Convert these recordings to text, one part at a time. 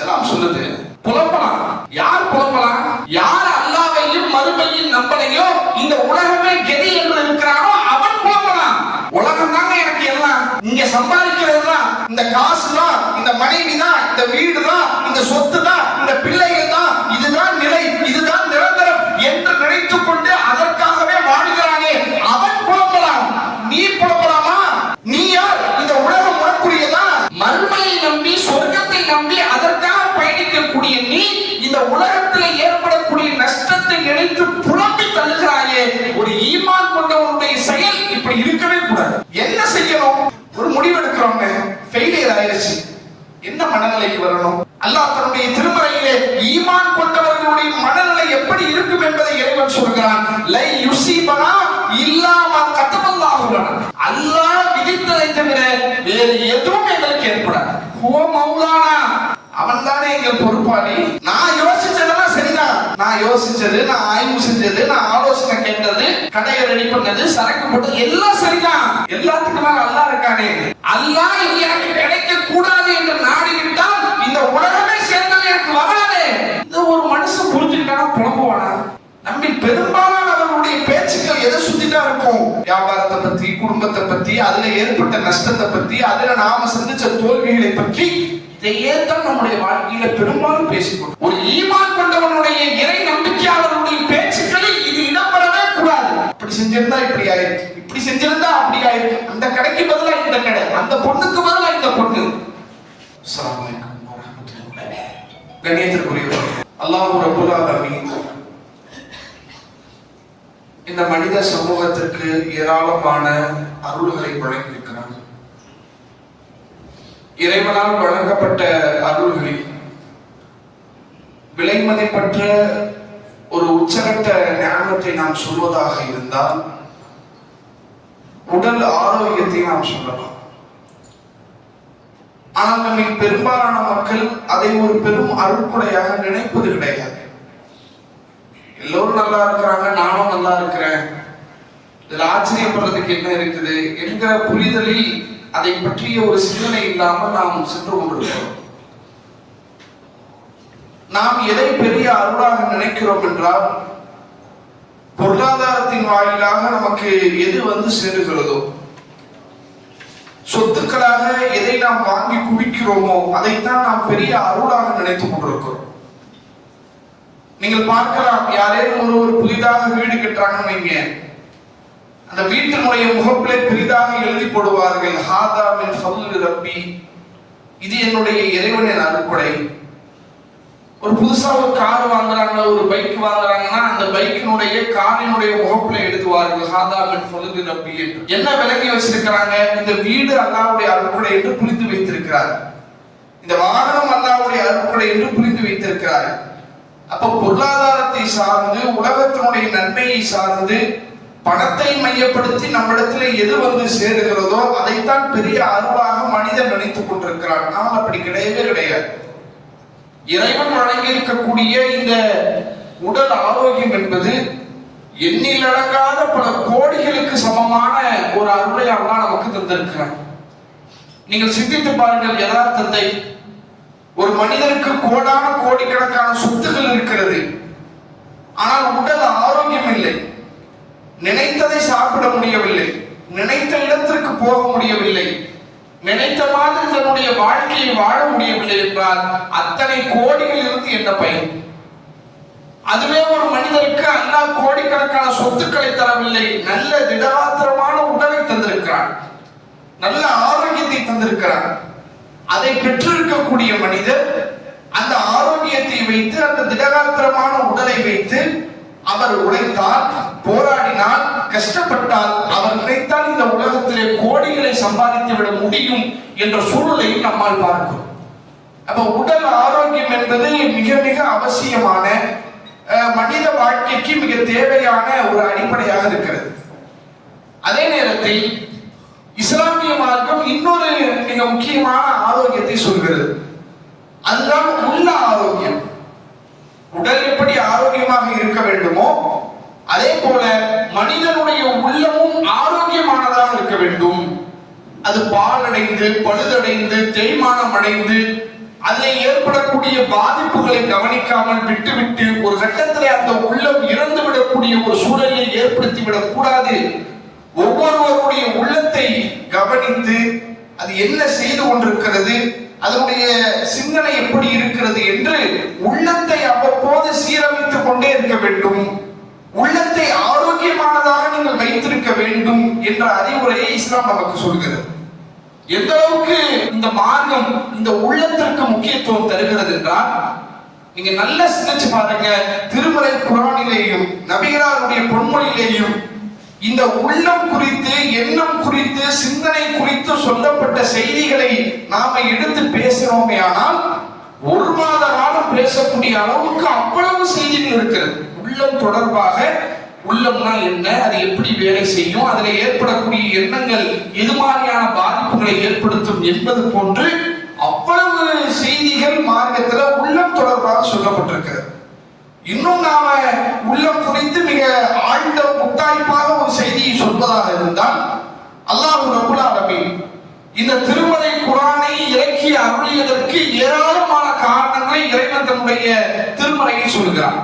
இஸ்லாம் சொல்லுது புலம்பலாம். யார் புலம்பலாம்? யார் அல்லாஹ்வையும் மறுமையும் நம்பலையோ, இந்த உலகமே கெதி என்று இருக்கிறானோ அவன் புலம்பலாம். உலகம் தாங்க எனக்கு எல்லாம், இங்க சம்பாதிக்கிறது தான், இந்த காசு தான், இந்த மனைவி தான், இந்த வீடு தான், இந்த சொத்து தான், இந்த பிள்ளைகள் தான், இதுதான் நிலை, இதுதான் நிரந்தரம் என்று நினைத்துக் கொண்டு அதற்காகவே வாழ்கிறானே அவன் புலம்பலாம். நீ புலம்பலாமா? நீ யார்? இந்த உலகம் உனக்குரியதா? மறுமையை நம்பி சொர்க்கத்தை நம்பி அதற்காக பயணிக்கக்கூடிய நீ இந்த உலகத்தில் ஏற்படக்கூடிய நஷ்டத்தை நினைத்து புலம்பி தள்ளுகிறாயே. ஒரு ஈமான் கொண்டவனுடைய செயல் இப்படி இருக்கவே கூடாது. என்ன செய்யணும்? ஒரு முடிவு எடுக்கிறோங்க, ஃபெயிலியர் ஆயிடுச்சு, என்ன மனநிலைக்கு வரணும்? அல்லாஹ் தன்னுடைய திருமறையிலே ஈமான் கொண்டவர்களுடைய மனநிலை எப்படி இருக்கும் என்பதை இறைவன் சொல்கிறான். லை யுஸீபனா இல்லா மா கதபல்லாஹு லனா. அல்லாஹ் விதித்ததை தவிர வேறு எதுவும் எங்களுக்கு ஏற்படாது. ஹுவ மௌலானா, அவன் தானே எங்கள் பொறுப்பாளி. நான் யோசிச்சதெல்லாம் சரிதான். நான் யோசிச்சது, நான் ஆய்வு செஞ்சது, நான் ஆலோசனை கேட்டது, கடையை ரெடி பண்ணது, சரக்கு போட்டது எல்லாம் சரிதான். எல்லாத்துக்கும் மேல அல்லாஹ் இருக்கானே. அல்லாஹ் இது எனக்கு கிடைக்க கூடாது என்று நாடிவிட்டால் இந்த உலகமே சேர்ந்தால் எனக்கு வராது. இது ஒரு மனுஷன் புரிஞ்சுக்கிட்டானா புலம்புவானா? நம்ம பெரும்பாலானவர்களுடைய பேச்சுக்கள் எதை சுத்திதான் இருக்கும்? வியாபாரத்தை பத்தி, குடும்பத்தை பத்தி, அதுல ஏற்பட்ட நஷ்டத்தை பத்தி, அதுல நாம சந்திச்ச தோல்விகளை பற்றி, இதையே தான் நம்முடைய வாழ்க்கையில பெரும்பாலும் பேசிக்கொள்ளும். ஒரு ஈமான் கொண்டவனுடைய இறை நம்பிக்கையாளருடைய பேச்சுக்களில் இது இடம்பெறவே கூடாது. இப்படி செஞ்சிருந்தா இப்படி ஆயிருக்கு, இப்படி செஞ்சிருந்தா அப்படி ஆயிருக்கு, அந்த கடைக்கு பதிலா இந்த கடை, அந்த பொண்ணுக்கு பதிலா இந்த பொண்ணு. அஸ்ஸலாமு அலைக்கும் வரஹ்மத்துல்லாஹி. கண்ணியத்திற்குரியவர்களே, அல்லாஹ் ரப்பல் ஆலமீன் இந்த மனித சமூகத்திற்கு ஏராளமான அருள்களை வழங்கியிருக்கிறார். இறைவனால் வழங்கப்பட்ட அருள்களில் விலை மதிப்பற்ற ஒரு உச்சகட்ட ஞானத்தை நாம் சொல்வதாக இருந்தால் உடல் ஆரோக்கியத்தை நாம் சொல்லலாம். ஆனால் நம்மை பெரும்பாலான மக்கள் அதை ஒரு பெரும் அருள்கொடையாக நினைப்பது கிடையாது. எல்லோரும் நல்லா இருக்கிறாங்க, நானும் நல்லா இருக்கிறேன், இதுல ஆச்சரியப்படுறதுக்கு என்ன இருக்குது என்கிற புரிதலில் அதை பற்றிய ஒரு சிந்தனை இல்லாமல் நாம் சென்று கொண்டிருக்கிறோம். நாம் எதை பெரிய அருளாக நினைக்கிறோம் என்றால், பொருளாதாரத்தின் வாயிலாக நமக்கு எது வந்து சேருகிறதோ, சொத்துக்களாக எதை நாம் வாங்கி குவிக்கிறோமோ அதைத்தான் நாம் பெரிய அருளாக நினைத்துக் கொண்டிருக்கிறோம். நீங்கள் பார்க்கலாம், யாரேனும் ஒருவர் புதிதாக வீடு கட்டுறாங்கன்னு வைங்க, அந்த வீட்டினுடைய முகப்பிலே பெரிதாக எழுதி போடுவார்கள், ஹாதா மின் ஃபضل ரப்பி, இது என்னுடைய இறைவனின் அருள்கொடை. ஒரு புதுசா ஒரு கார் வாங்குறாங்க, ஒரு பைக் வாங்குறாங்கன்னா அந்த பைக்கினுடைய காரினுடைய முகப்பிலே எழுதுவார்கள், ஹாதா மின் ஃபضل ரப்பி என்று. என்ன விலகி வச்சிருக்கிறாங்க? இந்த வீடு அல்லாஹ்வுடைய அருள்கொடை என்று புரிந்து வைத்திருக்கிறார், இந்த வாகனம் அல்லாஹ்வுடைய அருள்கொடை என்று புரிந்து வைத்திருக்கிறார். அப்ப பொருளாதாரத்தை சார்ந்து, உலகத்தினுடைய நன்மையை சார்ந்து, பணத்தை மையப்படுத்தி நம்மிடத்துல எது வந்து சேருகிறதோ அதைத்தான் பெரிய அருளாக மனிதன் நினைத்துக் கொண்டிருக்கிறான். ஆனால் அப்படி கிடையவே கிடையாது. இறைவன் வழங்கி இருக்கக்கூடிய இந்த உடல் ஆரோக்கியம் என்பது எண்ணிலடங்காத பல கோடிகளுக்கு சமமான ஒரு அருளை அல்லாஹ் நமக்கு தந்திருக்கிறான். நீங்கள் சிந்தித்து பாருங்கள் யதார்த்தத்தை. ஒரு மனிதனுக்கு கோடான கோடிக்கணக்கான சொத்துகள் இருக்கிறது, ஆனால் உடல் ஆரோக்கியம் இல்லை. நினைத்ததை சாப்பிட முடியவில்லை, நினைத்த இடத்திற்கு போக முடியவில்லை, நினைத்த மாதிரி தன்னுடைய வாழ்க்கையை வாழ முடியவில்லை என்றால் அத்தனை கோடிகள் இருந்து என்ன பயன்? அதுவே ஒரு மனிதருக்கு அல்லாஹ் கோடிக்கணக்கான சொத்துக்களை தரவில்லை, நல்ல திடகாத்திரமான உடலை தந்திருக்கிறான், நல்ல ஆரோக்கியத்தை தந்திருக்கிறான். அதை பெற்றிருக்கக்கூடிய மனிதர் அந்த ஆரோக்கியத்தை வைத்து, அந்த திடகாத்திரமான உடலை வைத்து அவர் உழைத்தால், போராடினால், கஷ்டப்பட்டால், அவர் நினைத்தால் இந்த உலகத்திலே கோடிகளை சம்பாதித்து விட முடியும் என்ற சூழலை நம்மால் பார்க்கிறோம். அப்ப உடல் ஆரோக்கியம் என்பது மிக மிக அவசியமான, மனித வாழ்க்கைக்கு மிக தேவையான ஒரு அடிப்படையாக இருக்கிறது. அதே நேரத்தில் இஸ்லாமிய மார்க்கம் இன்னொரு மிக முக்கியமான ஆரோக்கியத்தை சொல்கிறது. அதுதான் உள்ள ஆரோக்கியம். உடல் எப்படி ஆரோக்கியமாக இருக்க வேண்டுமோ அதே போல மனிதனுடைய உள்ளமும் ஆரோக்கியமானதாக இருக்க வேண்டும். அது பாலடைந்து, பழுதடைந்து, தேய்மானம் அடைந்து, அதில் ஏற்படக்கூடிய பாதிப்புகளை கவனிக்காமல் விட்டுவிட்டு ஒரு கட்டத்தில் அந்த உள்ளம் இறந்து விடக்கூடிய ஒரு சூழலை ஏற்படுத்தி விடக்கூடாது. ஒவ்வொருவருடைய உள்ளத்தை கவனித்து அது என்ன செய்து கொண்டிருக்கிறது, அதனுடைய சிந்தனை எப்படி இருக்கிறது என்று உள்ளத்தை அவ்வப்போது சீரமைத்துக் கொண்டே இருக்க வேண்டும். உள்ளத்தை ஆரோக்கியமானதாக நீங்கள் வைத்திருக்க வேண்டும் என்ற அறிவுரையை இஸ்லாம் நமக்கு சொல்கிறது. எந்த அளவுக்கு இந்த மார்க்கம் இந்த உள்ளத்திற்கு முக்கியத்துவம் தருகிறது என்றால், நீங்க நல்லா சிந்திச்சு பாருங்க. திருமறை குர்ஆனிலேயும் நபிகளாருடைய பொன்மொழியிலேயும் இந்த உள்ளம் குறித்து, எண்ணம் குறித்து, சிந்தனை குறித்து சொல்லப்பட்ட செய்திகளை நாம எடுத்து பேசுறோமே ஆனால் ஒரு மாத காலம் பேசக்கூடிய அளவுக்கு அவ்வளவு செய்திகள் இருக்கிறது உள்ளம் தொடர்பாக. உள்ளம்னா என்ன, அது எப்படி வேலை செய்யும், அதுல ஏற்படக்கூடிய எண்ணங்கள் எது மாதிரியான பாதிப்புகளை ஏற்படுத்தும் என்பது போன்று அவ்வளவு செய்திகள் மார்க்கத்துல உள்ளம் தொடர்பாக சொல்லப்பட்டிருக்கிறது. இன்னும் நாம உள்ளம் குறித்து மிக ஆழ்ந்த முத்தாய்ப்பாக ஒரு செய்தியை சொல்வதாக இருந்தால், அல்லாஹ் ரப்பல் ஆலமீன் இந்த திருமறை குர்ஆனை இறக்கி அருளியதற்கு ஏராளமான காரணங்களை இறைவன் தன்னுடைய திருமறையில் சொல்கிறார்.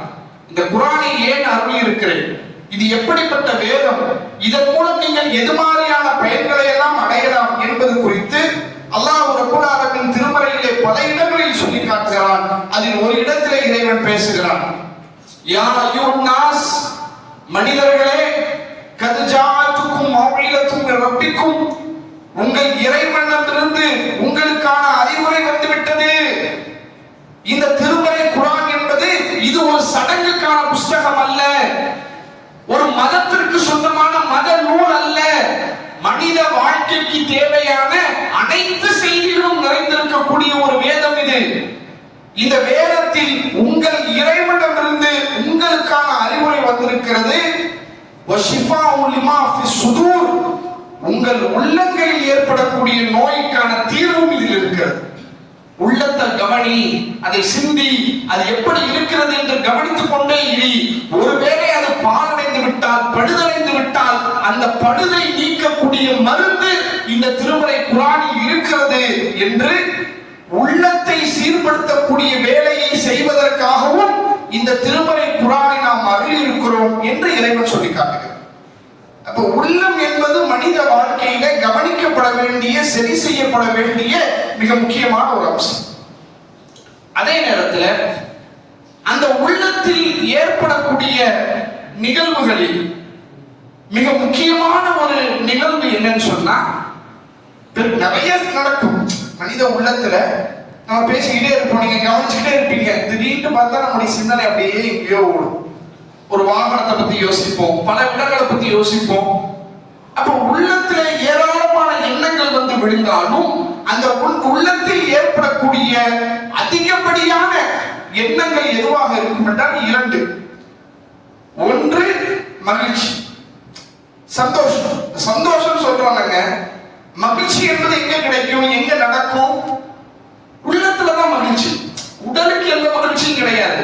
இந்த குர்ஆனை ஏன் அருளி இருக்கிறேன், இது எப்படிப்பட்ட வேதம், இதன் மூலம் நீங்கள் எது மாதிரியான பயன்களை எல்லாம் அடையலாம் என்பது குறித்து அல்லாஹ் ரப்பல் ஆலமீன் திருமறையிலே பல இடங்களில் சொல்லி காட்டுகிறான். அதில் ஒரு இடத்திலே இறைவன் பேசுகிறான். யா அய்யுன் நாஸ், மனிதர்களே, கத் ஜாஅத்துக்கும் மௌஇலத்தும் மின் ரப்பிக்கும், உங்கள் இறைவனிடமிருந்து உங்களுக்கான அறிவுரை வந்துவிட்டது. இந்த திருமறை குர்ஆன் என்பது இது ஒரு சடங்குக்கான புஸ்தகம் அல்ல, ஒரு மதத்திற்கு சொந்தமான மத நூல் அல்ல. மனித வாழ்க்கைக்கு தேவையான அனைத்து செய்திகளும் நிறைந்திருக்கக்கூடிய ஒரு வேதம் இது. இந்த வேதத்தில் உங்கள் இறைவனிடமிருந்து உங்களுக்கான அறிவுரை வந்திருக்கிறது. வஷிஃபாஉ லிமா ஃபிஸ் சுதூர், உங்கள் உள்ளங்களில் ஏற்படக்கூடிய நோய்க்கான தீர்வும் இதில் இருக்கிறது. உள்ளத்தை கவனி, அதை சிந்தி, அது எப்படி இருக்கிறது என்று கவனித்துக் கொண்டே இரு. ஒருவேளை அது பாழடைந்து விட்டால், பழுதடைந்து விட்டால், அந்த பழுதை நீக்கக்கூடிய மருந்து இந்த திருமறை குர்ஆனில் இருக்கிறது என்று உள்ளத்தை சீர்படுத்தக்கூடிய வேலையை செய்வதற்காகவும் இந்த திருமறை குர்ஆனை நாம் அருளி இருக்கிறோம் என்று இறைவன் சொல்லி காட்டுகிறார். அப்ப உள்ளம் என்பது மனித வாழ்க்கையில கவனிக்கப்பட வேண்டிய, சரி செய்யப்பட வேண்டிய மிக முக்கியமான ஒரு அம்சம். அதே நேரத்தில் அந்த உள்ளத்தில் ஏற்படக்கூடிய நிகழ்வுகளில் மிக முக்கியமான ஒரு நிகழ்வு என்னன்னு சொன்னா, நிறைய நடக்கும் மனித உள்ளத்துல. நம்ம பேசிக்கிட்டே இருப்போம், நீங்க கவனிச்சுக்கிட்டே இருப்பீங்க. திடீர்னு பார்த்தா நம்முடைய சிந்தனை அப்படியே எங்கேயோ ஓடும். ஒரு வாகனத்தை பத்தி யோசிப்போம், பல இடங்களை பத்தி யோசிப்போம். அப்ப உள்ளத்துல ஏராளமான எண்ணங்கள் வந்து விழுந்தாலும் அந்த உள்ளத்தில் ஏற்படக்கூடிய அதிகப்படியான எண்ணங்கள் எதுவாக இருக்கும் என்றால் இரண்டு. ஒன்று மகிழ்ச்சி, சந்தோஷம். சந்தோஷம் சொல்றாங்க. மகிழ்ச்சி என்பது எங்க கிடைக்கும், எங்க நடக்கும்? உள்ளத்துலதான் மகிழ்ச்சி. உடலுக்கு எந்த மகிழ்ச்சியும் கிடையாது.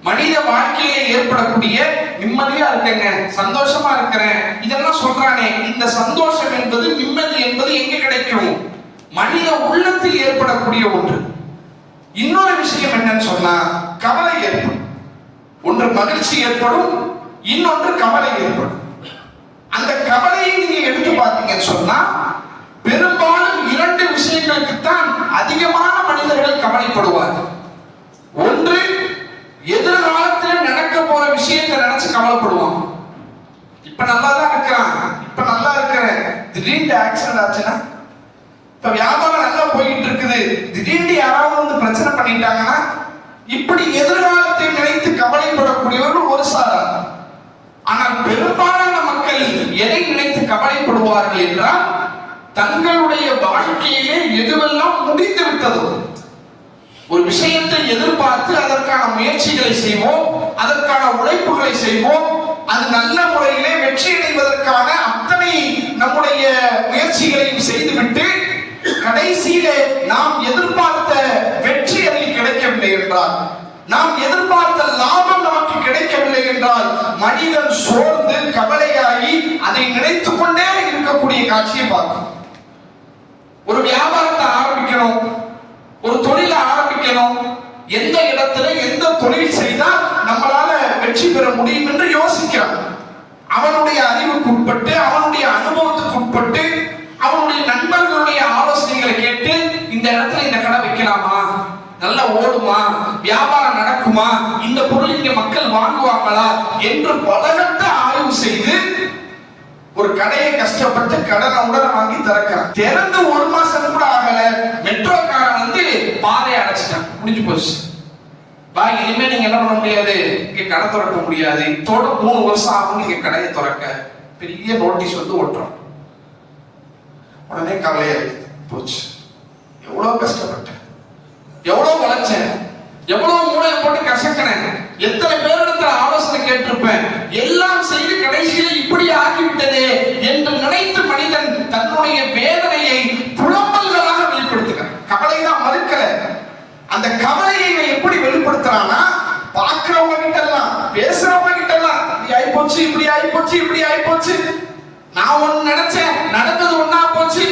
மனித வாழ்க்கையில ஏற்படக்கூடிய நிம்மதியா இருக்கேங்க, சந்தோஷமா இருக்கிறேன், இதெல்லாம் சொல்றானே, இந்த சந்தோஷம் என்பது, நிம்மதி என்பது எங்க கிடைக்கும்? மனித உள்ளத்தில் ஏற்படக்கூடிய ஒன்று. இன்னொரு விஷயம் என்னன்னு சொன்னா, கவலை ஏற்படும். ஒன்று மகிழ்ச்சி ஏற்படும், இன்னொன்று கவலை ஏற்படும். அந்த கவலையை நீங்க எடுத்து பார்த்தீங்கன்னு சொன்னா, பெரும்பாலும் இரண்டு விஷயங்களுக்கு தான் அதிகமான மனிதர்கள் கவலைப்படுவார்கள். ஒன்று, எதிர்காலத்தில் நடக்க போற விஷயத்தை நினைச்சு கவலைப்படுவாங்க. இப்ப நல்லா தான் இருக்கிறான், இப்ப நல்லா இருக்கிறேன், திடீர்னு ஆக்சிடென்ட் ஆச்சுன்னா, இப்ப வியாபாரம் நல்லா போயிட்டு இருக்குது, திடீர்னு யாராவது வந்து பிரச்சனை பண்ணிட்டாங்கன்னா, இப்படி எதிர்காலத்தை நினைத்து கவலைப்படக்கூடியவர்கள் ஒரு சாரார். ஆனால் பெரும்பாலான மக்கள் எதை நினைத்து கவலைப்படுவார்கள் என்றால், தங்களுடைய வாழ்க்கையிலே எதுவெல்லாம் முடிந்து விட்டதோ, ஒரு விஷயத்தை எதிர்பார்த்து அதற்கான முயற்சிகளை செய்வோம், அதற்கான உழைப்புகளை செய்வோம், அது நல்ல முறையிலே வெற்றி அடைவதற்கான அத்தனை நம்முடைய முயற்சிகளையும் செய்துவிட்டு கடைசியிலே நாம் எதிர்பார்த்த வெற்றி அதில் கிடைக்கவில்லை என்றால், நாம் எதிர்பார்த்த லாபம் நமக்கு கிடைக்கவில்லை என்றால், மனிதன் சோர்ந்து கவலையாகி அதை நினைத்துக் கொண்டே இருக்கக்கூடிய காட்சியை பார்க்கணும். ஒரு வியாபாரத்தை ஆரம்பிக்கணும், ஒரு தொழிலை வைக்கணும், எந்த இடத்துல எந்த தொழில் செய்தால் நம்மளால வெற்றி பெற முடியும் என்று யோசிக்கிறான். அவனுடைய அறிவுக்கு உட்பட்டு, அவனுடைய அனுபவத்துக்கு உட்பட்டு, அவனுடைய நண்பர்களுடைய ஆலோசனைகளை கேட்டு இந்த இடத்துல இந்த கடை வைக்கலாமா, நல்லா ஓடுமா, வியாபாரம் நடக்குமா, இந்த பொருள் இங்க மக்கள் வாங்குவாங்களா என்று பலகட்ட ஆய்வு செய்து ஒரு கடையை கஷ்டப்பட்டு கடனை உடனே வாங்கி திறக்கிறான். திறந்து 1 மாசம் கூட ஆகல, மெட்ரோக்காரன் வந்து பாதை அடைச்சிட்டான். முடிஞ்சு போச்சு, இனிமே நீங்க என்ன பண்ண முடியாது, இங்க கடை திறக்க முடியாது, இதோட 3 வருஷம் ஆகும் நீங்க கடையை திறக்க, பெரிய நோட்டீஸ் வந்து ஓட்டுறோம். உடனே கவலையாயிடுது, போச்சு. எவ்வளவு கஷ்டப்பட்டேன், எவ்வளவு வளைச்சேன், எவ்வளவு மூளை போட்டு கசக்கினேன், எத்தனை பேரிடத்துல ஆலோசனை கேட்டிருப்பேன், எல்லாம் செய்து கடைசியில் இப்படி ஆகிவிட்டதே என்று நினைத்து மனிதன் தன்னுடைய வேதனையை புலம்பல்களாக வெளிப்படுத்துகிறான். கவலைதான் மறுக்கல, அந்த கவலையை எப்படி வெளிப்படுத்துறானா, பார்க்கிறவங்க கிட்ட எல்லாம், பேசுறவங்க கிட்ட எல்லாம், இப்படி ஆயிப்போச்சு, இப்படி ஆயிப்போச்சு, இப்படி ஆயிப்போச்சு, நான் ஒண்ணு நினைச்சேன், நடந்தது ஒண்ணா போச்சு,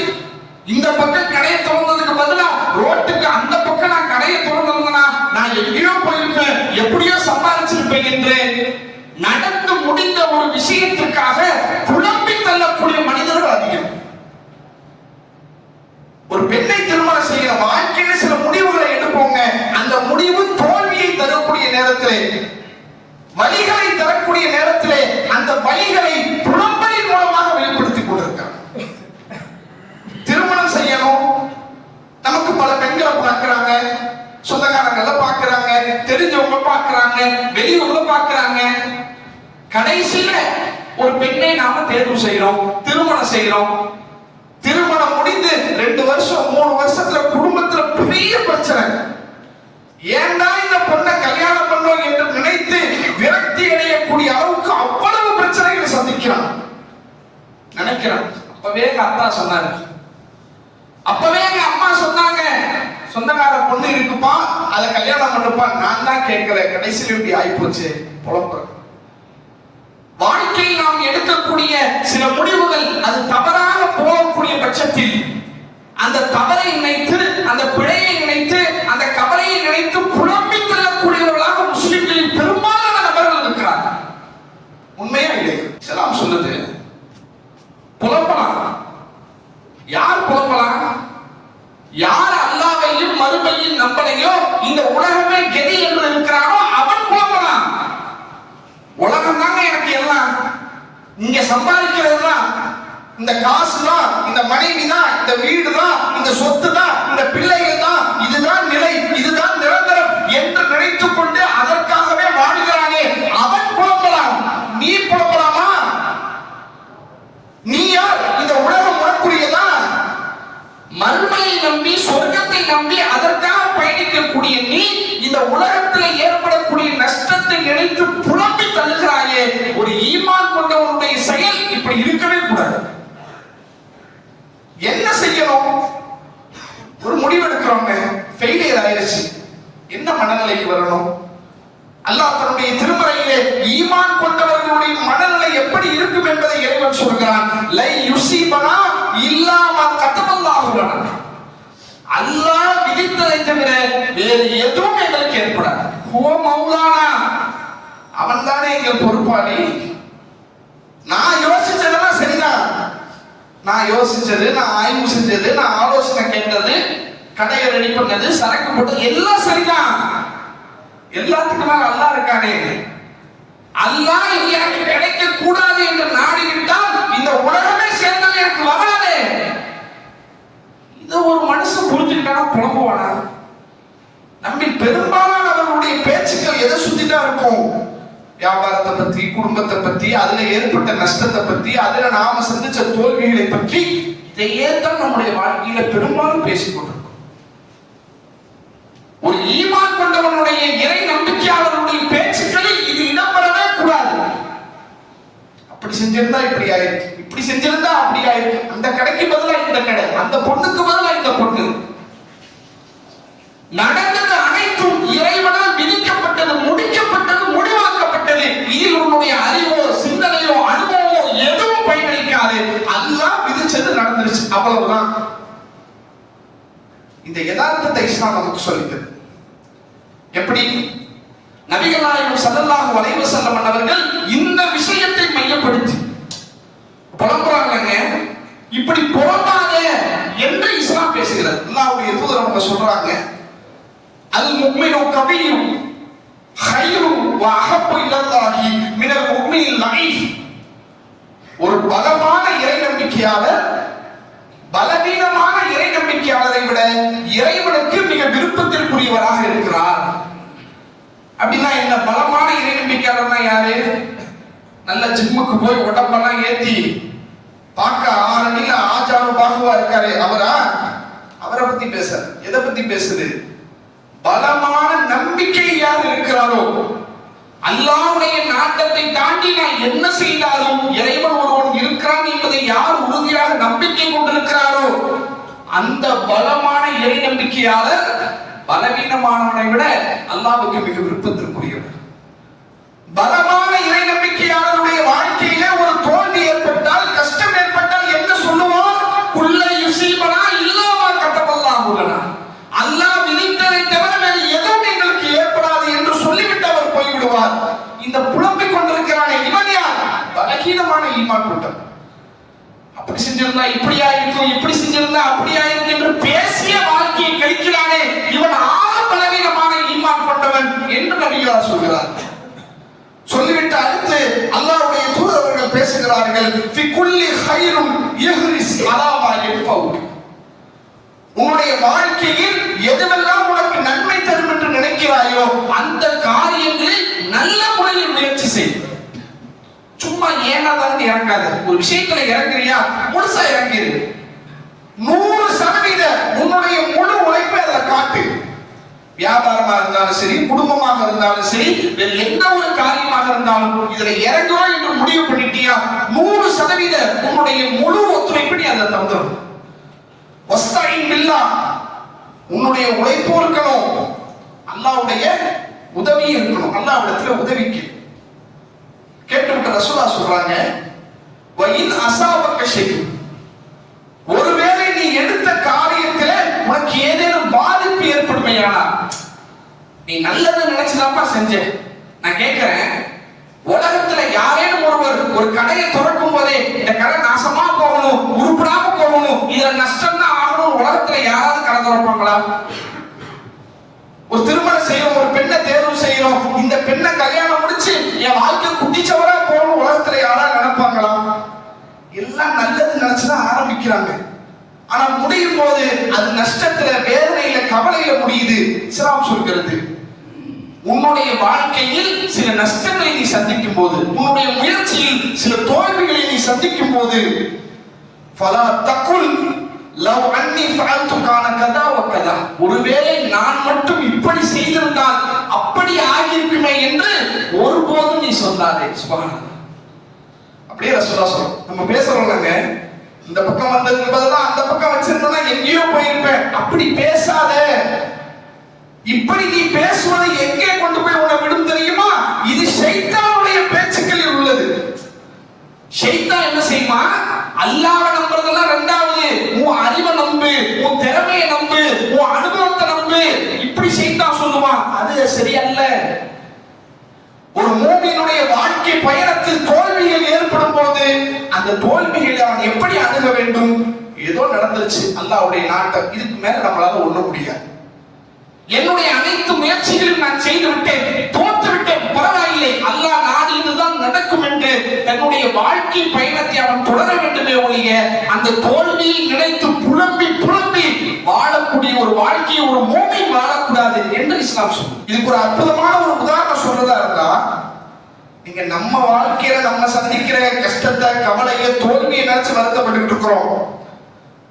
இந்த பக்கம் கடையை திறந்ததுக்கு பதிலா ரோட்டுக்கு அந்த பக்கம் நான் கடையை திறந்திருந்தேனா நான் எங்கேயோ போயிருப்பேன், எப்படியோ சம்பாதிச்சிருப்பேன் என்று நடந்து முடிந்த ஒரு விஷயத்திற்காக புலம்பி தள்ளக்கூடிய மனிதர்கள் அதிகம். ஒரு பெண்ணை திருமணம் செய்கிற வாழ்க்கையில சில முடிவுகளை எடுப்போங்க, அந்த முடிவு தோல்வியை தரக்கூடிய நேரத்திலே, வலிகளை தரக்கூடிய நேரத்திலே அந்த வலிகளை புலம்பலின் மூலமாக வெளிப்படுத்திக் கொண்டிருக்கிறார். திருமணம் செய்யணும், நமக்கு பல பெண்களை பார்க்கிறாங்க, சொந்தக்காரங்கள பார்க்கிறாங்க, தெரிஞ்சவங்க பார்க்கிறாங்க, வெளியூர்ல பார்க்கிறாங்க. கடைசியில ஒரு பெண்ணை நாம தேர்வு செய்யறோம், திருமணம் செய்யறோம். திருமணம் முடிந்து 2 வருஷம் 3 வருஷத்துல குடும்பத்துல பெரிய பிரச்சனை. ஏண்டா இந்த பொண்ணை கல்யாணம் பண்ணோம் என்று நினைத்து விரக்தி அடையக்கூடிய அளவுக்கு அவ்வளவு பிரச்சனைகளை சந்திக்கிறான் நினைக்கிறான். அப்பவே எங்க அத்தா சொன்னாரு, அப்பவே எங்க அம்மா சொன்னாங்க, சொந்தக்கார பொண்ணு இருக்குப்பா, அதை கல்யாணம் பண்ணுப்பா. நான் தான் கேட்கல, கடைசியில் இப்படி ஆயிப்போச்சு. புலம்புற வாழ்க்கையில் நாம் எடுக்கக்கூடிய சில முடிவுகள் அது தவறாக போகக்கூடிய பட்சத்தில் அந்த தவறை நினைத்து, அந்த பிழையை நினைத்து, அந்த கவலையை நினைத்து புலம்பி தள்ளக்கூடியவர்களாக முஸ்லிம்களில் பெரும்பாலான நபர்கள் இருக்கிறார்கள். உண்மையா இல்லை? இஸ்லாம் சொல்லுது புலம்பலாம். யார் புலம்பலாம்? யார் அல்லாஹ்வையும் மறுமையும் நம்பலையோ, இந்த உலகமே கெதி என்று இருக்கிறானோ அவன் புலம்பலாம். உலகம் தாங்க எனக்கு எல்லாம், இங்க சம்பாதிக்கிறது தான், இந்த காசு தான், இந்த மனைவி தான், இந்த வீடு தான், இந்த சொத்து தான், இந்த பிள்ளைகள் தான், இதுதான் நிலை, இதுதான் நிரந்தரம் என்று நினைத்துக் கொண்டு அதற்காகவே வாழ்கிறானே அவன் புலம்பலாம். நீ புலம்பலாமா? நீ யார்? இந்த உலகம் உனக்குரியதா? மறுமையை நம்பி, சொர்க்கத்தை நம்பி அதற்காக பயணிக்கக்கூடிய நீ இந்த உலகத்தில் ஏற்படக்கூடிய நஷ்டத்தை நினைத்து புலம்பி தள்ளுகிறாயே. ஒரு ஈமான் கொண்டவனுடைய செயல் இப்படி இருக்கவே கூடாது. என்ன செய்யணும்? ஒரு முடிவெடுக்கிறோங்க, ஃபெயிலியர் ஆயிடுச்சு, என்ன மனநிலைக்கு வரணும்? அல்லாஹ் தன்னுடைய திருமறையிலே ஈமான் கொண்டவர்களுடைய மனநிலை எப்படி இருக்கும் என்பதை இறைவன் சொல்கிறான். லை யுஸீபனா இல்லா மா கதபல்லாஹு லனா. அல்லாஹ் விதித்ததை தவிர வேறு எதுவும் எங்களுக்கு ஏற்படாது. ஹுவ மௌலானா, அவன் தானே எங்கள் பொறுப்பாளி. நான் யோசிச்சதெல்லாம் சரிதான், நான் யோசிச்சது, நான் ஆய்வு செஞ்சது, நான் ஆலோசனை கேட்டது, கடையை ரெடி பண்ணது, சரக்கு போட்டது எல்லாம் சரிதான். எல்லாத்துக்கும் மேல அல்லாஹ் இருக்கானே. அல்லாஹ் இது எனக்கு கிடைக்க கூடாது என்று நாடிவிட்டால் இந்த உலகமே சேர்ந்தது எனக்கு வராது. இதை ஒரு மனுஷன் புரிஞ்சுக்கிட்டானா புலம்புவானா? நம்ம பெரும்பாலானவர்களுடைய பேச்சுக்கள் எதை சுத்திதான் இருக்கும்? வியாபாரத்தை பத்தி, குடும்பத்தை பத்தி, அதுல ஏற்பட்ட நஷ்டத்தை பத்தி, அதுல நாம சந்திச்ச தோல்விகளை பற்றி, இதையே தான் நம்முடைய வாழ்க்கையில பெரும்பாலும் பேசிக்கொண்டிருக்கோம். ஒரு ஈமான் கொண்டவனுடைய இறை நம்பிக்கையாளருடைய பேச்சுக்களில் இது இடம்பெறவே கூடாது. அப்படி செஞ்சிருந்தா இப்படி ஆயிருக்கு, இப்படி செஞ்சிருந்தா அப்படி ஆயிருக்கு, அந்த கடைக்கு பதிலா இந்த கடை, அந்த பொண்ணுக்கு பதிலா இந்த பொண்ணு. நடந்தது அனைத்தும் இறைவனால் விதிக்கப்பட்டது, முடிக்கப்பட்டது, முடிவாக்கப்பட்டது. இதில் உன்னுடைய அறிவோ, சிந்தனையோ, அனுபவமோ எதுவும் பயனளிக்காது. அல்லாஹ் விதிச்சது நடந்துருச்சு, அவ்வளவுதான். இந்த யதார்த்தத்தை இஸ்லாம் நமக்கு சொல்லித்தது. எப்படி? நபிகள் நாயகம் ஸல்லல்லாஹு அலைஹி வஸல்லம் அவர்கள் இந்த விஷயத்தை மையப்படுத்தி புலம்புறாங்க. இப்படி புலம்பாத என்று இஸ்லாம் பேசுகிறது. அல்லாஹ்வுடைய தூதர் அவங்க சொல்றாங்க, அல் முஃமினு கவியும் ஹைரு வ அஹப்பு இலல்லாஹி மினல் முஃமினில் லஈஃப். ஒரு பலமான இறை நம்பிக்கையாளர் பலவீனமான இறை நம்பிக்கையாளரை விட இறைவனுக்கு மிக விருப்பத்திற்குரியவராக இருக்கிறார். அப்படின்னா என்ன? பலமான இறை நம்பிக்கையாளர்னா யாரு? நல்ல ஜிம்முக்கு போய் உடம்பெல்லாம் ஏத்தி பார்க்க 6 அடியில ஆஜானு பாகுவா இருக்காரு, அவரா? அவரை பத்தி பேச. எதை பத்தி பேசுது? பலமான நம்பிக்கை யார் இருக்கிறாரோ, அல்லாஹ்வுடைய நாட்டத்தை தாண்டி நான் என்ன செய்தாலும் இறைவன் ஒருவன் இருக்கிறான் என்பதை யார் உறுதியாக நம்பிக்கை கொண்டிருக்கிறாரோ அந்த பலமான இறை நம்பிக்கையாளர் பலவீனமானவனை விட அல்லாஹ்வுக்கு மிக விருப்பத்திற்குரியவர். பலமான இறை நம்பிக்கையாளருடைய வாழ்க்கையிலே ஒரு தோல்வி ஏற்பட்டால், கஷ்டம் ஏற்பட்டால் என்ன சொல்லுவார்? குல்ல யுஸீபனா இல்லா மா கதபல்லாஹு லனா. அல்லாஹ் விதித்ததை தவிர வேறு எதுவும் எங்களுக்கு ஏற்படாது என்று சொல்லிவிட்டு அவர் போய்விடுவார். இந்த புலம்பிக் கொண்டிருக்கிறானே இவன் யார்? பலகீனமான ஈமான் கூட்டம். அப்படி செஞ்சிருந்தா இப்படியா இருக்கும், இப்படி செஞ்சிருந்தா அப்படியா இருக்கும் என்று பேசிய வாழ்க்கையை கழிக்கிறானே இவன் ஆக பலவீனமான ஈமான் கொண்டவன் என்று நபிகளார் சொல்கிறார். சொல்லிவிட்டு அடுத்து அல்லாஹ்வுடைய தூதர் அவர்கள் பேசுகிறார்கள், ஃபி குல்லி கைரும் யஹ்ரிஸ் அலா மா யன்ஃபவுக். உன்னுடைய வாழ்க்கையில் எதுவெல்லாம் உனக்கு நன்மை தரும் என்று நினைக்கிறாயோ அந்த காரியங்களில் நல்ல முறையில் முயற்சி செய். சும்மா ஏனாதான் இறங்காத. ஒரு விஷயத்துல இறங்குறியா, முழுசா இறங்கிரு. 100% உன்னுடைய முழு உழைப்பை அதுல காட்டு. வியாபாரமா இருந்தாலும் சரி, குடும்பமாக இருந்தாலும் சரி, வேறு எந்த ஒரு காரியமாக இருந்தாலும் இதுல இறங்குறோம் என்று முடிவு பண்ணிட்டியா 100% உன்னுடைய முழு ஒத்துழைப்பு நீ அதை தந்துடும். வஸ்தஈன் பில்லாஹ், உன்னுடைய உழைப்பு இருக்கணும், அல்லாஹ்வுடைய உதவி இருக்கணும். அல்லாஹ்விடத்துல உதவிக்கு கேட்டுவிட்ட ரசூலுல்லாஹ் சொல்றாங்க, வஇன் அஸாபக ஷைஉ, ஒருவேளை நீ எடுத்த காரியத்துல உனக்கு ஏதேனும் பாதிப்பு ஏற்படுமையானா, நீ நல்லது நினைச்சுதான்ப்பா செஞ்ச. நான் கேட்கிறேன், உலகத்துல யாரேனும் ஒருவர் ஒரு கடையை திறக்கும் போதே இந்த கடை நாசமா போகணும், உருப்படாம போகணும், இதுல நஷ்டம் தான் ஆகணும், உலகத்துல யாராவது கடை திறப்பாங்களா? ஒரு திருமணம் செய்யறோம், ஒரு பெண்ணை தேர்வு செய்யறோம், இந்த பெண்ணை கல்யாணம் முடிச்சு என் வாழ்க்கை குட்டிச்சவரா போகணும் உலகத்துல யாராவது நினைப்பாங்களா? எல்லாம் நல்லது நினைச்சுதான் ஆரம்பிக்கிறாங்க. ஆனா முடியும் போது அது நஷ்டத்துல, வேதனையில, கவலையில முடியுது. இஸ்லாம் சொல்கிறது, உன்னுடைய வாழ்க்கையில் சில நஷ்டங்களை நீ சந்திக்கும் போது, உன்னுடைய முயற்சியில் சில தோல்விகளை நீ சந்திக்கும் போது, ஃபலா தகுல் லவ் அன்னி ஃபஅல்து கான கதா வ கதா, ஒருவேளை நான் மட்டும் இப்படி செய்திருந்தால் அப்படி ஆகியிருக்குமே என்று ஒருபோதும் நீ சொல்லாதே. சுப்ஹானல்லாஹ். அப்படியே ரசூலுல்லாஹ் சொல்றாங்க. நம்ம பேசுறோம்லங்க, இந்த பக்கம் வந்ததுக்கு பதிலா அந்த பக்கம் வச்சிருந்தா எங்கேயோ போயிருப்பேன், அப்படி பேசாத. இப்படி நீ பேசுவது எங்கே கொண்டு போய் உன்னை விடும் தெரியுமா? இது ஷைத்தானுடைய பேச்சுக்களில் உள்ளது. ஷைத்தான் என்ன செய்யுமா? அல்லாஹ்வை நம்புறதெல்லாம் ரெண்டாவது, உன் அறிவை நம்பு, உன் திறமையை நம்பு, உன் அனுபவத்தை நம்பு, இப்படி ஷைத்தான் சொல்லுவான். அது சரியல்ல. ஒரு மூமினுடைய வாழ்க்கை பயணத்தில் தோல்விகள் ஏற்படும் போது அந்த தோல்விகளை அவன் எப்படி அணுக வேண்டும்? ஏதோ நடந்துருச்சு, அல்லாஹ்வுடைய நாட்டம், இதுக்கு மேல நம்மளால ஒண்ணும் முடியாது. என்னுடைய அனைத்து முயற்சிகளையும் நான் செய்து விட்டேன், தோற்று விட்டேன், பரவாயில்லை, அல்லாஹ் நாடியதுதான் நடக்கும் என்று தன்னுடைய வாழ்க்கை பயணத்தை அவன் தொடர வேண்டுமே ஒழிய அந்த தோல்வியை நினைத்து புலம்பி புலம்பி வாழக்கூடிய ஒரு வாழ்க்கையை ஒரு மூமின் வாழக்கூடாது என்று இஸ்லாம் சொல்லுது. இதுக்கு ஒரு அற்புதமான ஒரு உதாரணம் சொல்றதா இருந்தா, நீங்க நம்ம வாழ்க்கையில நம்ம சந்திக்கிற கஷ்டத்தை, கவலையை, தோல்வியை நினைச்சு வருத்தப்பட்டு இருக்கிறோம்.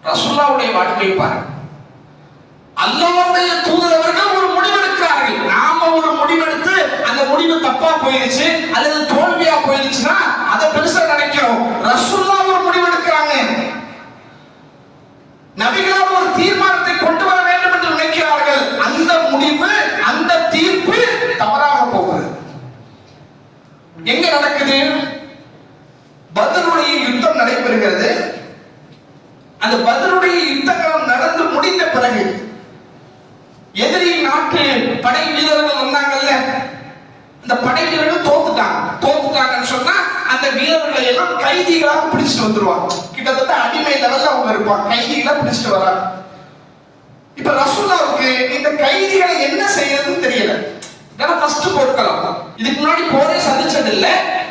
ரசூலுல்லாஹ்வுடைய வாழ்க்கையை பாருங்க. அல்லாஹ்வுடைய தூதர் அவர்கள் ஒரு முடிவெடுக்கிறார்கள். நாம ஒரு முடிவெடுத்து அந்த முடிவு தப்பா போயிடுச்சு அல்லது தோல்வியா போயிடுச்சுன்னா அதை பெருசா நினைக்கிறோம். ரசூலுல்லாஹ் ஒரு முடிவெடுக்கிறாங்க. நபிகளார் ஒரு தீர்மானத்தை கொண்டு வர வேண்டும் என்று நினைக்கிறார்கள். அந்த முடிவு, அந்த தீர்ப்பு தவறாக போகிறது. எங்க நடக்குது? பத்ருடைய யுத்தம் நடைபெறுகிறது. அந்த பத்ருடைய யுத்தம் நடந்து முடிந்த பிறகு எதிரி நாட்டு படை வீரர்கள் வீரர்களை எல்லாம் கைதிகளாக பிடிச்சிட்டு வந்துருவாங்க. கிட்டத்தட்ட அடிமை லெவல்ல அவங்க இருப்பாங்க, கைதிகளை பிடிச்சிட்டு வராங்க. இப்ப ரசூலுல்லாஹ்வுக்கு இந்த கைதிகளை என்ன செய்யறதுன்னு தெரியல. ஏன்னா ஃபர்ஸ்ட் போர்க்களம், இதுக்கு முன்னாடி போரே சந்திச்சது இல்ல.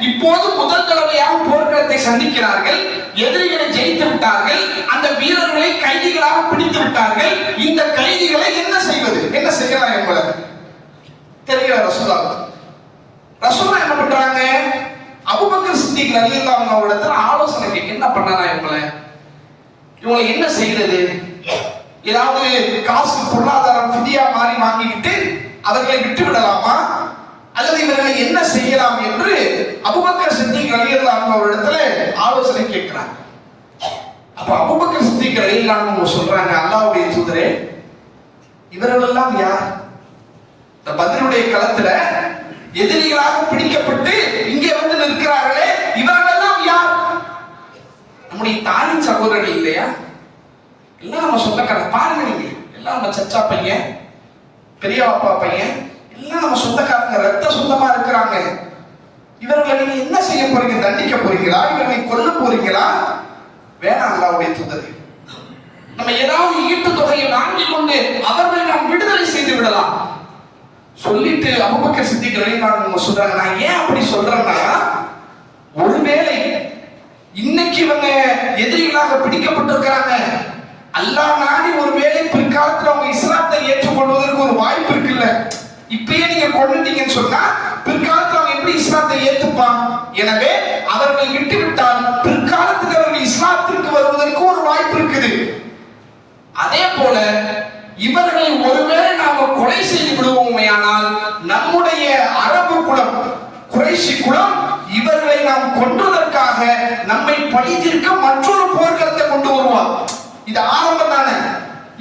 இப்போது முதல் தடவையாக போர்க்களத்தை சந்திக்கிறார்கள். எதிரிகளை ஜெயித்து விட்டார்கள். அந்த வீரர்களை கைதிகளாக பிடித்து விட்டார்கள். இந்த கைதிகளை என்ன செய்வது, என்ன செய்யலாம் என்பது தெரியல ரசூலுல்லாஹ். ரசூலுல்லாஹ் என்ன பண்றாங்க, அபூபக்கர் சித்திக் ரலியல்லாஹு அன்ஹு அவரிடத்துல ஆலோசனை கேட்க என்ன பண்ணலாம், இவங்களை என்ன செய்யறது, ஏதாவது காசு பொருளாதாரம் ஃபிதியா மாதிரி வாங்கிக்கிட்டு அவர்களை விட்டு விடலாமா அல்லது இவர்களை என்ன செய்யலாம் என்று அபூபக்கர் சித்திக் ரலியல்லாஹு அன்ஹு அவரிடத்துல ஆலோசனை கேட்கிறாங்க. அப்ப அபூபக்கர் சித்திக் ரலியல்லாஹு அன்ஹு சொல்றாங்க, அல்லாஹ்வுடைய தூதரே, இவர்கள் எல்லாம் யார்? இந்த பத்ருடைய களத்துல எதிரிகளாக பிடிக்கப்பட்டு இங்கே வந்து நிற்கிறார்களே, இவர்கள் எல்லாம் யார்? நம்முடைய தாயின் சகோதரர்கள் இல்லையா? எல்லாம் நம்ம சொந்தக்காரங்க. பாருங்க, நீங்க எல்லாம் நம்ம சச்சா பையன், பெரிய அப்பா பையன், எல்லாம் நம்ம சொந்தக்காரங்க, ரத்த சொந்தமா இருக்கிறாங்க. இவர்களை நீங்க என்ன செய்ய போறீங்க? தண்டிக்க போறீங்களா? இவர்களை கொல்ல போறீங்களா? வேணாம் அல்லாஹ்வுடைய தூதரே, நம்ம ஏதாவது ஈட்டு தொகையை வாங்கி கொண்டு அவர்களை நாம் விடுதலை செய்து விடலாம் சொல்லிட்டு அபூபக்கர் சித்திக் ரலியல்லாஹு அன்ஹு சொல்றாங்க. நான் ஏன் அப்படி சொல்றேன்னா, ஒருவேளை இன்னைக்கு இவங்க எதிரிகளாக பிடிக்கப்பட்டிருக்கிறாங்க, அல்லாஹ் நாடி ஒருவேளை பிற்காலத்தில் அவங்க இஸ்லாத்தை ஏற்றுக்கொள்வதற்கு ஒரு வாய்ப்பு இருக்குல்ல. இப்பயே நீங்க கொண்டுட்டீங்கன்னு சொன்னா பிற்காலத்தில் அவங்க எப்படி இஸ்லாத்தை ஏற்றுப்பான்? எனவே அவர்களை விட்டுவிட்டால் பிற்காலத்தில் அவர்கள் இஸ்லாத்திற்கு வருவதற்கு ஒரு வாய்ப்பு இருக்குது. அதே போல இவர்களை ஒருவேளை நாம கொலை செய்து விடுவோமேயானால் நம்முடைய அரபு குலம், குறைஷி குலம், இவர்களை நாம் கொன்றதற்காக நம்மை பழி தீர்க்க மற்றொரு போர்க்களத்தை கொண்டு வருவார். இது ஆரம்பம் தானே.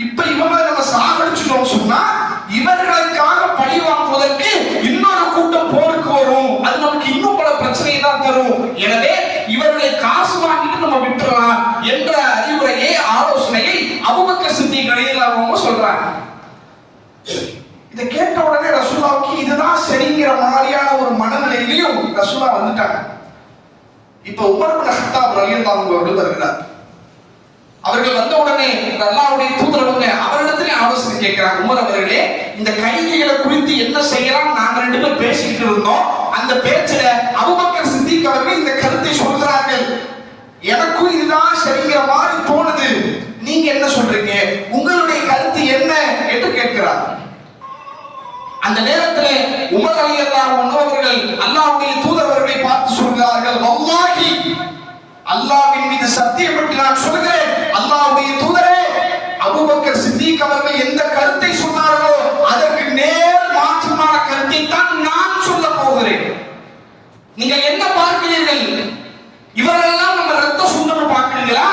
இப்ப இவங்களை நம்ம சாகடிச்சிட்டோம் சொன்னா இவர்களுக்காக பழி வாங்குவதற்கு இன்னொரு கூட்டம் போருக்கு வரும். அது நமக்கு இன்னும் பல பிரச்சனையை தான் தரும். எனவே இவர்களை காசு வாங்கிட்டு நம்ம விட்டுறலாம் என்ற அறிவுரையை, ஆலோசனையை அபூபக்கர் சித்திக் ரலியல்லாஹு அன்ஹு சொல்றாங்க. இதை கேட்ட உடனே ரசூலுல்லாஹ்வுக்கு இதுதான் சரிங்கிற மாதிரியான ஒரு மனநிலையிலையும் ரசூலுல்லாஹ் வந்துட்டாங்க. இப்ப உமர் இப்னு கத்தாப் ரலியல்லாஹு அன்ஹு அவர்கள் வருகிறார். அவர்கள் வந்த உடனே அல்லாஹ்வுடைய தூதர் வந்து அவரிடத்திலே ஆலோசனை கேட்கிறாங்க. உமர் அவர்களே, இந்த கைதிகளை குறித்து என்ன செய்யலாம் நாங்க ரெண்டு பேரும் பேசிக்கிட்டு இருந்தோம். அந்த பேச்சுல அபூபக்கர் சித்திக் அவர்கள் இந்த கருத்தை சொல்கிறார்கள். எனக்கும் இதுதான் சரிங்கிற மாதிரி தோணுது. நீங்க என்ன சொல்றீங்க? உங்களுடைய கருத்து என்ன என்று கேட்கிறார். அந்த நேரத்திலே உமர் ரலியல்லாஹு அன்ஹு அவர்கள் அல்லாஹ்வுடைய தூதர் அவர்களை பார்த்து சொல்கிறார்கள், வல்லாஹி, அல்லாஹ்வின் மீது சத்தியப்பட்டு நான் சொல்கிறேன், அல்லாஹ்வுடைய தூதரே, அபூபக்கர் சித்திக் அவர்கள் எந்த கருத்தை சொன்னார்களோ அதற்கு நேர் மாற்றமான கருத்தை தான் நான் சொல்ல போகிறேன். நீங்கள் என்ன பார்க்கிறீர்கள்? இவரெல்லாம் நம்ம ரத்த சொந்தம் பார்க்கிறீங்களா?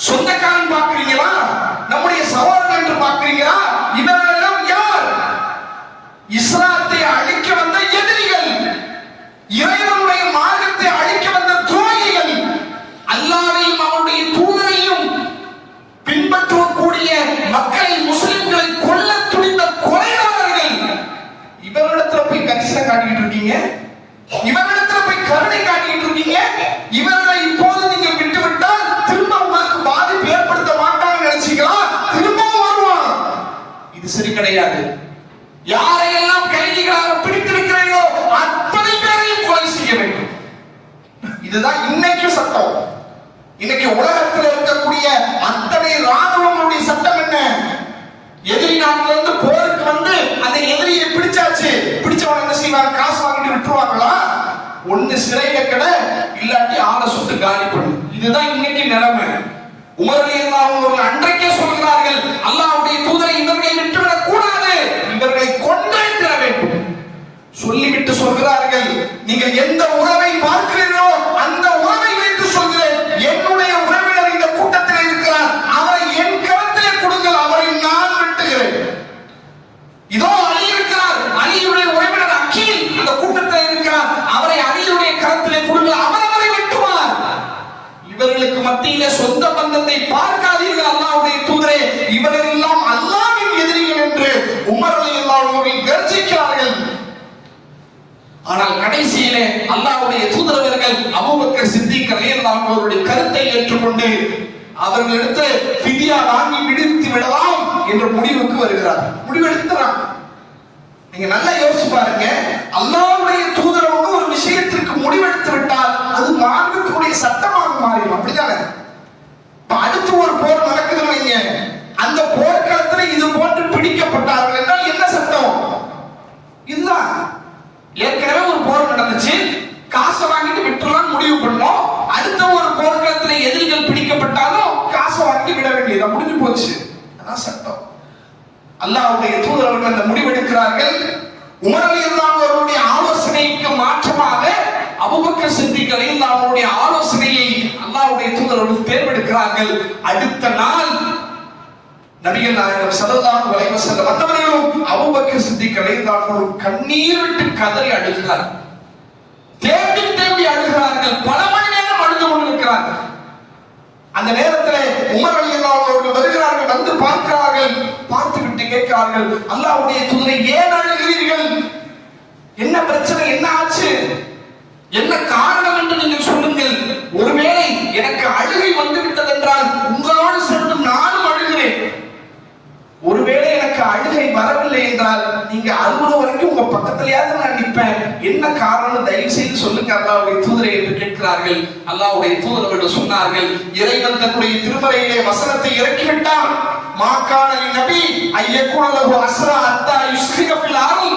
சொந்தக்காரன் பார்க்கிறீங்களா? நம்முடைய சகோதரன் என்று பார்க்கிறீங்களா? இவரெல்லாம் யார்? இஸ்லாத்தை அழிக்க வந்த எதிரிகள், இறைவனுடைய மார்க்கத்தை அழிக்க வந்த துரோகிகள், அல்லாஹ்வையும் அவருடைய தூதரையும் பின்பற்றக்கூடிய மக்களை, முஸ்லிம்களை கொல்ல துணிந்த கொலைகாரர்கள். இவரிடத்துல போய் கரிசனை காட்டிட்டு இருக்கீங்க, இவரிடத்துல போய் கருணை காட்டிட்டு இருக்கீங்க. இவர்களை இப்போது நீங்க விட்டுவிட்டால் திரும்ப உங்களுக்கு பாதிப்பு ஏற்படுத்த மாட்டாங்கன்னு நினைச்சீங்களா? திரும்பவும் வருவான். இது சரி கிடையாது. யாரையெல்லாம் கைதிகளாக பிடித்திருக்கிறீர்களோ அத்தனை பேரையும் கொலை செய்ய வேண்டும். இதுதான் இன்னைக்கு சட்டம். இன்னைக்கு உலகத்தில் இருக்கக்கூடிய அத்தனை ராணுவங்களுடைய சட்டம் என்ன? எதிரி நாட்டில இருந்து போருக்கு வந்து அந்த எதிரியை பிடிச்சாச்சு, பிடிச்சவன் என்ன செய்வாங்க? காசு வாங்கிட்டு விட்டுருவாங்களா? ஒண்ணு சிறையில கிட, இல்லாட்டி ஆளை சுட்டு காலி பண்ணு. இதுதான் இன்னைக்கு நிலைமை. உமர் ரலியல்லாஹு அன்ஹு அன்றைக்கே சொல்கிறார்கள், அல்லாஹ்வுடைய தூதரை இவர்களை விட்டுவிடக் கூடாது, இவர்களை கொன்றே தீர வேண்டும் சொல்லிவிட்டு சொல்கிறார்கள், நீங்கள் எந்த உறவை பார்க்கிறீர்களோ அந்த உறவை வைத்து சொல்கிறேன், என்னுடைய உறவினர் இந்த கூட்டத்தில் இருக்கிறார், அவரை என் கரத்திலே கொடுங்கள், அவரை நான் வெட்டுகிறேன். இதோ அலி இருக்கிறார், அலியுடைய உறவினர் அக்கீல் அந்த கூட்டத்தில் இருக்கிறார், அவரை அலியுடைய கரத்திலே கொடுங்கள், அவரை வெட்டுவார். இவர்களுக்கு மத்தியிலே சொந்த பந்தத்தை பார்க்காதீர்கள் அல்லாஹ்வுடைய தூதரே, இவர்கள் எல்லாம் அல்லாஹ்வின் எதிரிகள் என்று உமர் ரலியல்லாஹு அன்ஹு கர்ஜிக்கிறார்கள். ஆனால் கடைசியிலே அல்லாஹ்வுடைய தூதரவர்கள் வருகிறார்கள். அபூபக்கர் சித்திக் ரலியல்லாஹு அவருடைய கருத்தை ஏற்றுக்கொண்டு அவர்களிடத்து ஃபிதியா வாங்கி விடுவித்து விடலாம் என்ற முடிவுக்கு வருகிறார். முடிவெடுக்கிறான். நீங்க நல்லா யோசிச்சு பாருங்க, அல்லாஹ்வுடைய தூதரவங்க ஒரு விஷயத்திற்கு முடிவெடுத்து விட்டால் அது மார்க்கத்துடைய சட்டமாக மாறிடும். அப்படிதானே? அடுத்து ஒரு போர் நடக்குது வைங்க, அந்த போர்க்களத்தில் இது போன்று பிடிக்கப்பட்டார்கள் என்றால் என்ன சட்டம்? இதுதான். ஏற்கனவே ஒரு போர் நடந்துச்சு, காசை வாங்கிட்டு விட்டுலாம் முடிவு பண்ணோம். அடுத்த ஒரு போர்க்களத்தில் எதிரிகள் பிடிக்கப்பட்டாலும் காசை வாங்கி விட வேண்டியது முடிஞ்சு போச்சு. அதான் சட்டம். அல்லாஹ்வுடைய தூதர் அவர்கள் அந்த முடிவெடுக்கிறார்கள். உமர் ரலியல்லாஹு அவருடைய ஆலோசனைக்கு மாற்றமாக அபூபக்கர் சித்திக் ரலியல்லாஹு அவருடைய ஆலோசனையை அல்லாஹ்வுடைய தூதர் அவர்கள் தேர்ந்தெடுக்கிறார்கள். அடுத்த நாள் நபிகள் நாயகம் ஸல்லல்லாஹு அலைஹி வஸல்லம் வந்தவர்களும் அபூபக்கர் சித்திக் ரலியல்லாஹு அவர்கள் கண்ணீர் விட்டு கதறி அழுகிறார். தேம்பி தேம்பி அழுகிறார்கள். பல மணி நேரம் அழுது கொண்டிருக்கிறார்கள். அந்த நேரத்தில் உமர் ரலியல்லாஹு அவர்கள் வருகிறார்கள். வந்து பார்க்கிறார்கள். பார்த்துவிட்டு கேட்கிறார்கள், அல்லாஹ்வுடைய தூதரை ஏன் அழுகிறீர்கள்? என்ன பிரச்சனை? என்ன ஆச்சு? என்ன காரணம் என்று நீங்கள் சொல்லுங்கள். ஒருவேளை எனக்கு அழுகை வந்து விட்டது என்றால் உங்களோடு சேர்ந்து நானும் அழுகிறேன். ஒருவேளை எனக்கு அழுகை வரவில்லை என்றால் நீங்க அழுகுற வரைக்கும் உங்க பக்கத்திலேயாவது நான் நிற்பேன். என்ன காரணம் தயவு செய்து சொல்லுங்க அல்லாஹ்வுடைய தூதரை என்று கேட்கிறார்கள். அல்லாஹ்வுடைய தூதர் அவர்கள் சொன்னார்கள், இறைவன் தன்னுடைய திருமறையிலே வசனத்தை இறக்கிவிட்டான். மாகான நபி ஐயகுலஹு அஸ்ரா அத்தா யுஸ்ரிக ஃபில் அர்ல்.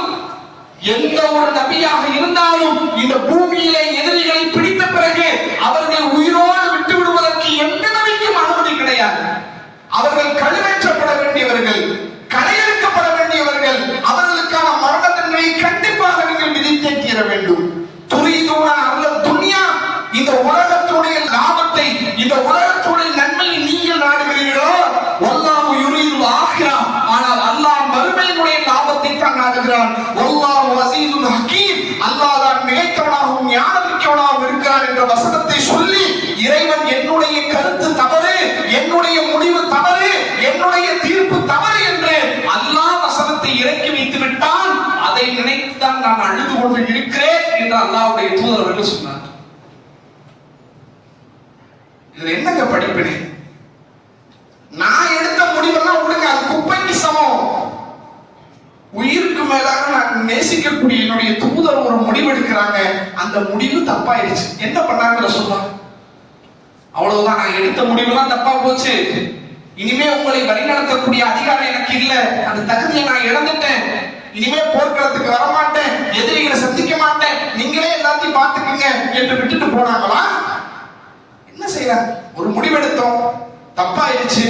எந்த ஒரு நபியாக இருந்தாலும் இந்த பூமியிலே எதிரிகளை பிடித்த பிறகு அவர்கள் உயிரோடு விட்டு விடுவதற்கு எந்த நபிக்கும் அனுமதி கிடையாது. அவர்கள் கழுவேற்றப்பட வேண்டியவர்கள், கடையெடுக்கப்பட வேண்டியவர்கள். அவர்களுக்கான மரண தண்டனை கண்டிப்பாக நீங்கள் விதித்தே தீர வேண்டும். துரிதுன அர்ல துன்யா, இந்த உலகத்துடைய லாபத்தை, இந்த உலகத்துடைய நன்மையை நீங்கள் நாடுகிறீர்களோ, வல்லாஹு யுரீதுல் ஆখিরা, ஆனால் அல்லாஹ் மறுமையினுடைய லாபத்தை தான் நாடுகிறான். வல்லாஹு அஸீஸுல் ஹகீம், அல்லாஹ் தான் மிகைத்தவனாகவும் ஞானமிக்கவனாகவும் இருக்கிறான் என்ற வசனத்தை சொல்லி இறைவன் என்னுடைய கருத்து தவறு, என்னுடைய முடிவு தவறு, என்னுடைய தீர்ப்பு தவறு என்று அல்லாஹ் வசனத்தை இறக்கி வைத்து விட்டான். அதை நினைத்துதான் நான் அழுது கொண்டு இருக்கிறேன் என்று அல்லாஹ்வுடைய தூதர் அவர்கள் சொன்னார். இதுல என்னங்க படிப்பினை? நான் எடுத்த முடிவெல்லாம் விடுங்க, அது குப்பைக்கு சமம். உயிருக்கு மேலாக நான் நேசிக்கக்கூடிய என்னுடைய தூதர் ஒரு முடிவெடுக்கிறாங்க, அந்த முடிவு தப்பாயிருச்சு. என்ன பண்ணாங்க சொல்லுவாங்க? அவ்வளவுதான், நான் எடுத்த முடிவெல்லாம் தப்பா போச்சு, இனிமே உங்களை வழிநடத்தக்கூடிய அதிகாரம் எனக்கு இல்ல, அந்த தகுதியை நான் இழந்துட்டேன், இனிமே போர்க்களத்துக்கு வரமாட்டேன், எதிரிகளை சந்திக்க மாட்டேன், நீங்களே எல்லாத்தையும் பார்த்துக்குங்க என்று விட்டுட்டு போனாங்களா? என்ன செய்யறாங்க? ஒரு முடிவெடுத்தோம், தப்பாயிருச்சு,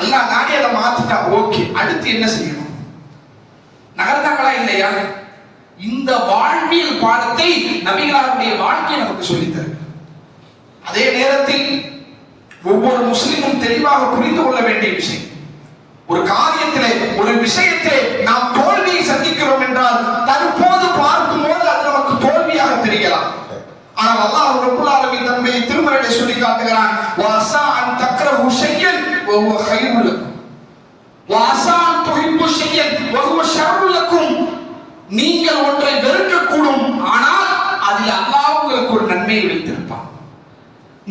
அல்லாஹ் நானே அதை மாத்திட்டா, ஓகே, அடுத்து என்ன செய்யணும்? நகர்ந்தாங்களா இல்லையா? இந்த வாழ்வியல் பாடத்தை நபிகளாருடைய வாழ்க்கை நமக்கு சொல்லித்தரு. அதே நேரத்தில் ஒவ்வொரு முஸ்லிமும் தெளிவாக புரிந்து கொள்ள வேண்டிய விஷயம், ஒரு காரியத்திலே, ஒரு விஷயத்திலே நாம் தோல்வியை சந்திக்கிறோம் என்றால் தற்போது பார்க்கும் போது அது நமக்கு தோல்வியாக தெரியலாம். ஆனால் அல்லாஹ் ரப்பல் ஆலமீன் தன்னுடைய திருமறையிலே சொல்லி காட்டுகிறான், வஸா அன் தக்ரஹு ஷையன் வஹுவ கைருல் லக்கும் வஸா அன் துஹிப்பு ஷையன் வஹுவ ஷர்ருல் லக்கும். நீங்கள் ஒன்றை வெறுக்கக்கூடும், ஆனால் அதில் அல்லாஹ் உங்களுக்கு ஒரு நன்மையை வைத்திருப்பான்.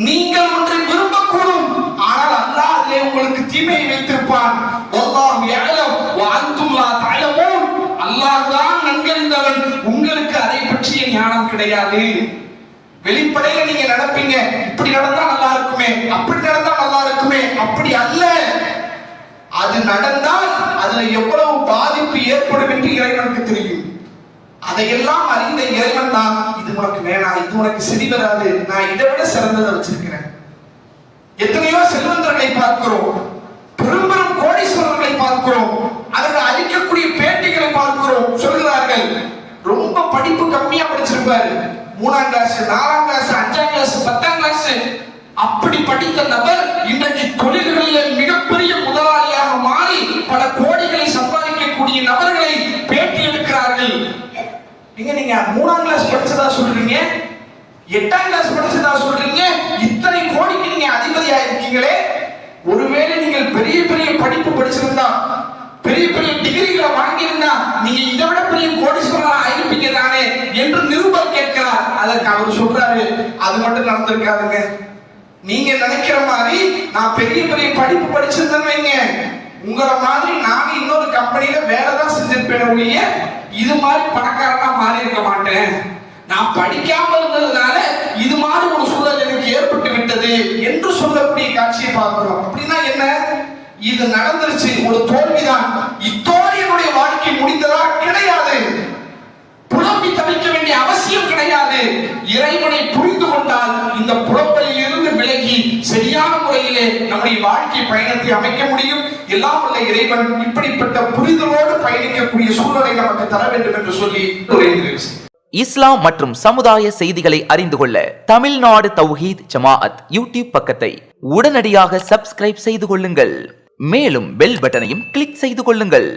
நீங்கள் ஒன்றை விரும்பக்கூடும், ஆனால் அல்லாஹ் அதிலே உங்களுக்கு தீமையை வைத்திருப்பான். வல்லாஹு யஅலம் வ அன்தும் லா தஅலமூன். அல்லாஹ் தான் நன்கறிந்தவன், உங்களுக்கு அதை பற்றிய ஞானம் கிடையாது. வெளிப்படையில நீங்க நடப்பீங்க, இப்படி நடந்தா நல்லா இருக்குமே, அப்படி நடந்தா நல்லா இருக்குமே, அப்படி அல்ல. அது நடந்தால் அதுல எவ்வளவு பாதிப்பு ஏற்படும் என்று இறைவனுக்கு தெரியும். அதையெல்லாம் அறிந்த இறைவன் தான், இது உனக்கு வேணாம், இது உனக்கு சரி வராது, நான் இதை விட சிறந்ததை வச்சிருக்கிறேன். எத்தனையோ செல்வந்தர்களை பார்க்கிறோம், பெரும் பெரும் கோடீஸ்வரர்களை பார்க்கிறோம், அவர்கள் அளிக்கக்கூடிய பேட்டிகளை பார்க்கிறோம். சொல்கிறார்கள், ரொம்ப படிப்பு கம்மியா படிச்சிருப்பாரு, 3ஆம் கிளாஸ், 4ஆம் கிளாஸ், 5ஆம் கிளாஸ், 10ஆம் கிளாஸ், அப்படி படித்த நபர் இன்றைக்கு தொழில்களில் மிகப்பெரிய முதலாளியாக மாறி பல கோடிகளை சம்பாதிக்கக்கூடிய நபர்களை பேட்டி எடுக்கிறார்கள். நீங்க 3ஆம் கிளாஸ் படிச்சதா சொல்றீங்க, 8ஆம் கிளாஸ் படிச்சதா சொல்றீங்க, இத்தனை கோடிக்கு நீங்க அதிபதியா இருக்கீங்களே, ஒருவேளை நீங்கள் பெரிய பெரிய படிப்பு படிச்சிருந்தா, பெரிய பெரிய டிகிரிகளை வாங்கியிருந்தா நீங்க இதை விட பெரிய கோடீஸ்வரரா ஆயிருப்பீங்க தானே என்று நிருபர் கேட்கிறார். அதை அதுக்கு அவர் சொல்றாரு, அது மட்டும் நடந்திருக்காதுங்க. நீங்க நினைக்கிற மாதிரி நான் பெரிய பெரிய படிப்பு படிச்சிருந்தேன்னு வைங்க, உங்களை மாதிரி நான் இன்னொரு கம்பெனியில வேலை தான் செஞ்சிருப்பேன் ஒழிய இது மாதிரி பணக்காரனா மாறி இருக்க மாட்டேன். நான் படிக்காம இருந்ததுனால இது மாதிரி ஒரு சூழல் எனக்கு ஏற்பட்டு விட்டது என்று சொல்லக்கூடிய காட்சியை பார்க்கிறோம். அப்படின்னா என்ன? இது நடந்துருச்சு, ஒரு தோல்விதான். இத்தோடு என்னுடைய வாழ்க்கை முடிந்ததா? கிடையாது. புலம்பி தவிக்க வேண்டிய அவசியம் கிடையாது. இறைவனை புரிந்து கொண்டால் இந்த புலம்பலில் இருந்து விலகி சரியான முறையிலே நம்முடைய வாழ்க்கை பயணத்தை அமைக்க முடியும். எல்லாம் உள்ள இறைவன் இப்படிப்பட்ட புரிதலோடு பயணிக்கக்கூடிய சூழலை நமக்கு தர வேண்டும் என்று சொல்லி இஸ்லாம் மற்றும் சமுதாய செய்திகளை அறிந்து கொள்ள தமிழ்நாடு தௌஹீத் ஜமாஅத் யூடியூப் பக்கத்தை உடனடியாக சப்ஸ்கிரைப் செய்து கொள்ளுங்கள். மேலும் பெல் பட்டனையும் கிளிக் செய்து கொள்ளுங்கள்.